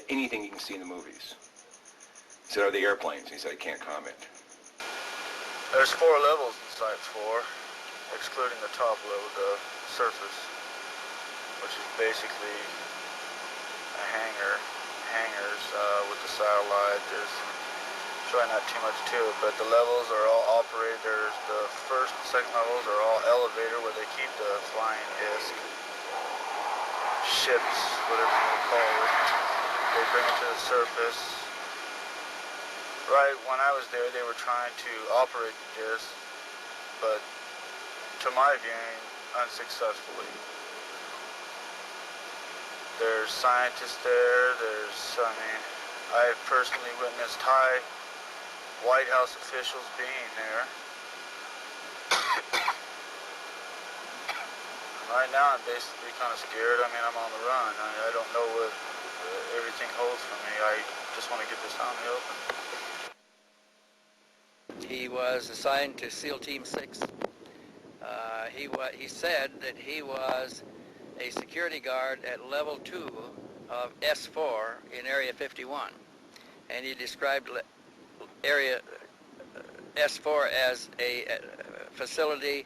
anything you can see in the movies. He said, are they airplanes? He said, I can't comment. There's 4 levels in Site 4, excluding the top level, the surface, which is basically a hangars with the satellite. There's probably not too much to it, but the levels are all operated. There's the first and second levels are all elevator where they keep the flying disc, ships, whatever you want to call it. They bring it to the surface. Right when I was there, they were trying to operate the disc, but to my viewing, unsuccessfully. There's scientists there. I personally witnessed high White House officials being there. Right now, I'm basically kind of scared. I mean, I'm on the run. I don't know what everything holds for me. I just want to get this out in the open. He was assigned to SEAL Team 6. He said that he was a security guard at level 2 of S4 in Area 51. And he described Area S4 as a facility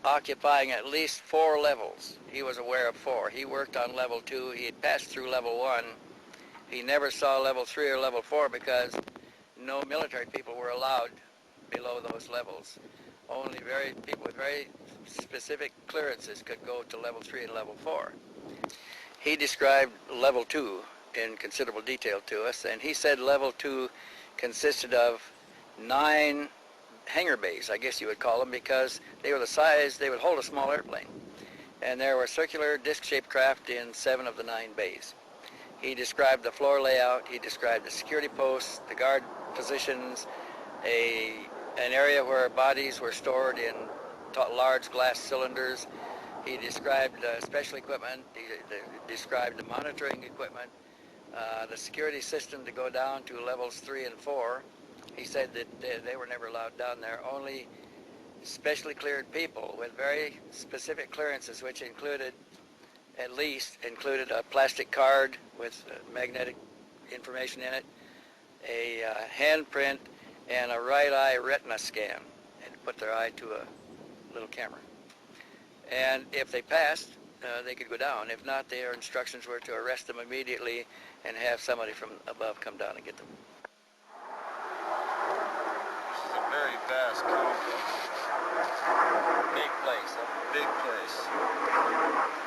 occupying at least 4 levels. He was aware of 4. He worked on level 2. He had passed through level 1. He never saw level 3 or level 4 because no military people were allowed below those levels. Only people with very specific clearances could go to level 3 and level 4. He described level 2 in considerable detail to us, and he said level 2 consisted of 9 hangar bays, I guess you would call them, because they were the size, they would hold a small airplane. And there were circular disc-shaped craft in 7 of the 9 bays. He described the floor layout, he described the security posts, the guard positions, an area where bodies were stored in large glass cylinders. He described special equipment, he described the monitoring equipment, the security system to go down to levels 3 and 4. He said that they were never allowed down there. Only specially cleared people with very specific clearances, which included a plastic card with magnetic information in it, a handprint, and a right eye retina scan, and put their eye to a little camera. And if they passed, they could go down. If not, their instructions were to arrest them immediately and have somebody from above come down and get them. This is a very vast complex. Big place, huh? Big place.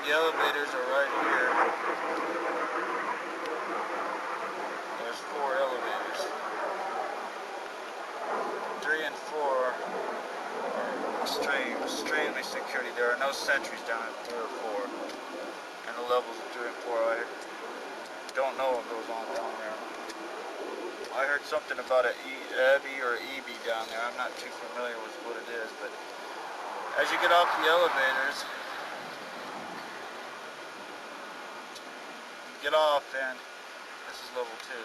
The elevators are right here. There's 4 elevators. 3 and 4 are extremely security. There are no sentries down at 3 or 4. And the levels of 3 and 4, I don't know what goes on down there. I heard something about an EBI or EB down there. I'm not too familiar with what it is, but as you get off the elevators, you get off, and this is level 2.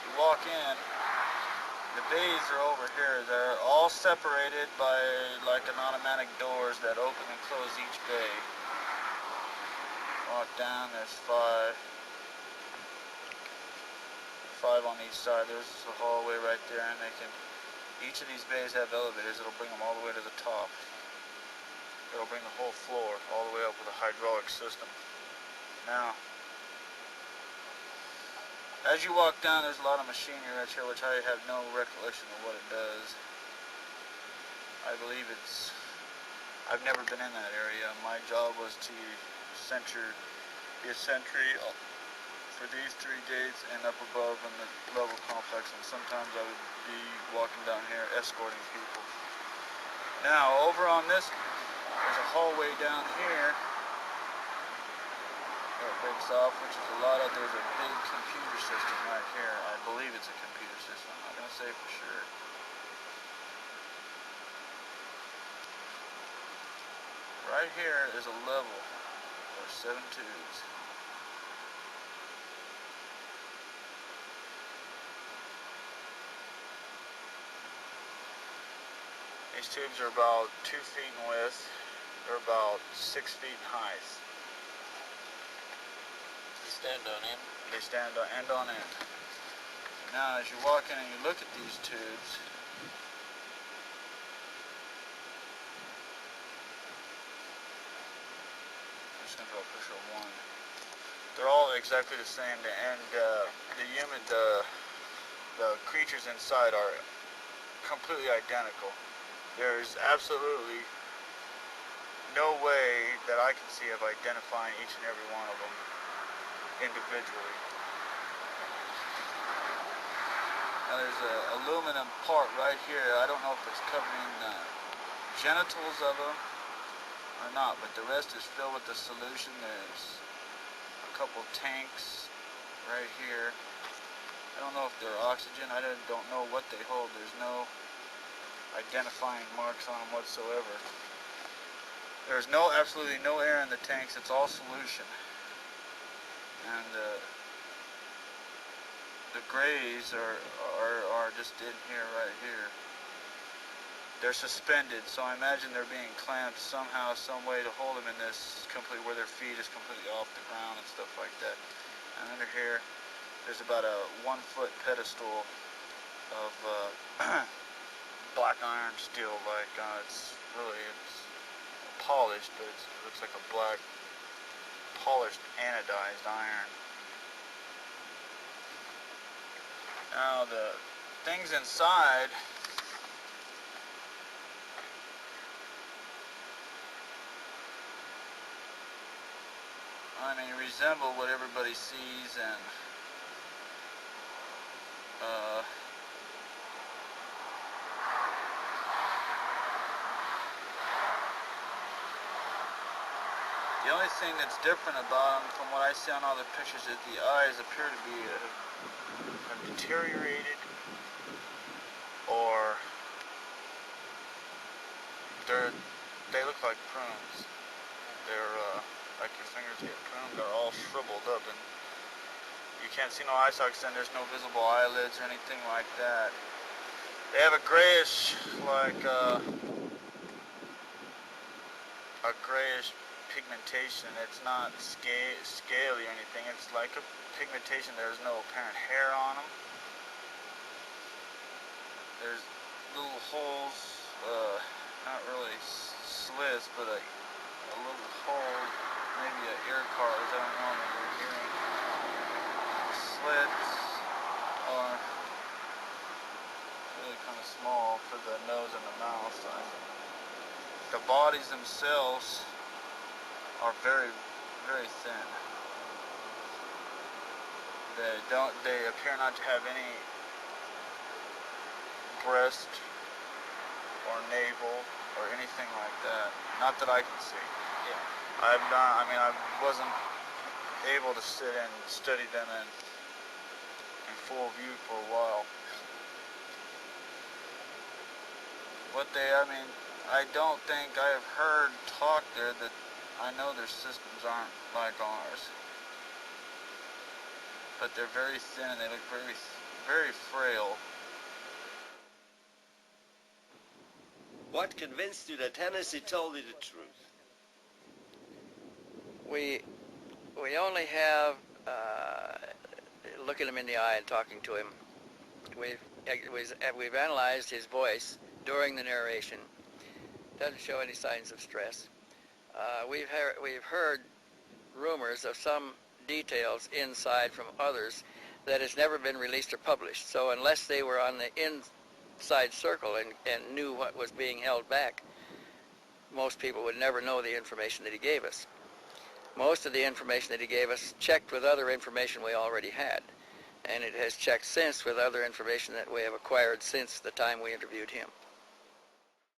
You walk in, the bays are over here. They're all separated by like an automatic doors that open and close each bay. Walk down, there's 5 on each side. There's a hallway right there, and each of these bays have elevators. It'll bring them all the way to the top. It'll bring the whole floor all the way up with a hydraulic system. Now, as you walk down, there's a lot of machinery right here, which I have no recollection of what it does. I believe I've never been in that area. My job was to be a sentry for these 3 gates and up above in the level complex, and sometimes I would be walking down here escorting people. Now, over on this, there's a hallway down here that breaks off, which is there's a big computer system right here. I believe it's a computer system. I'm not going to say for sure. Right here is a level. There's 7 tubes. These tubes are about 2 feet in width. They're about 6 feet in height. stand on end. They stand on end on end. Now, as you walk in and you look at these tubes, I'm just going to draw a picture of one. They're all exactly the same, and the creatures inside are completely identical. There's absolutely no way that I can see of identifying each and every one of them individually. Now there's an aluminum part right here. I don't know if it's covering the genitals of them or not, but the rest is filled with the solution. There's a couple tanks right here. I don't know if they're oxygen. I don't know what they hold. There's no identifying marks on them whatsoever. There's absolutely no air in the tanks. It's all solution. And the grays are just in here, right here. They're suspended, so I imagine they're being clamped somehow, some way to hold them in this where their feet is completely off the ground and stuff like that. And under here, there's about a 1-foot pedestal of black iron steel. Like it's polished, but it looks like a black polished anodized iron. Now the things inside, I mean, resemble what everybody sees, and the only thing that's different about them from what I see on all the pictures is the eyes appear to be deteriorated, or they look like prunes. They're like your fingers get pruned. They're all shriveled up, and you can't see no eye sockets, and there's no visible eyelids or anything like that. They have a grayish, like a grayish pigmentation. It's not scaly or anything. It's like a pigmentation. There's no apparent hair on them. There's little holes, not really slits, but a little hole, maybe an ear cartilage. I don't know. Maybe a hearing. Slits are really kind of small for the nose and the mouth. The bodies themselves are very, very thin. They appear not to have any breast or navel or anything like that. Not that I can see. Yeah. I wasn't able to sit and study them in full view for a while. I don't think I have heard talk there that I know their systems aren't like ours. But they're very thin and they look very, very frail. What convinced you that Hennessy told you the truth? We only have looking him in the eye and talking to him. We've analyzed his voice during the narration. Doesn't show any signs of stress. We've heard rumors of some details inside from others that has never been released or published. So unless they were on the inside circle and knew what was being held back, most people would never know the information that he gave us. Most of the information that he gave us checked with other information we already had, and it has checked since with other information that we have acquired since the time we interviewed him.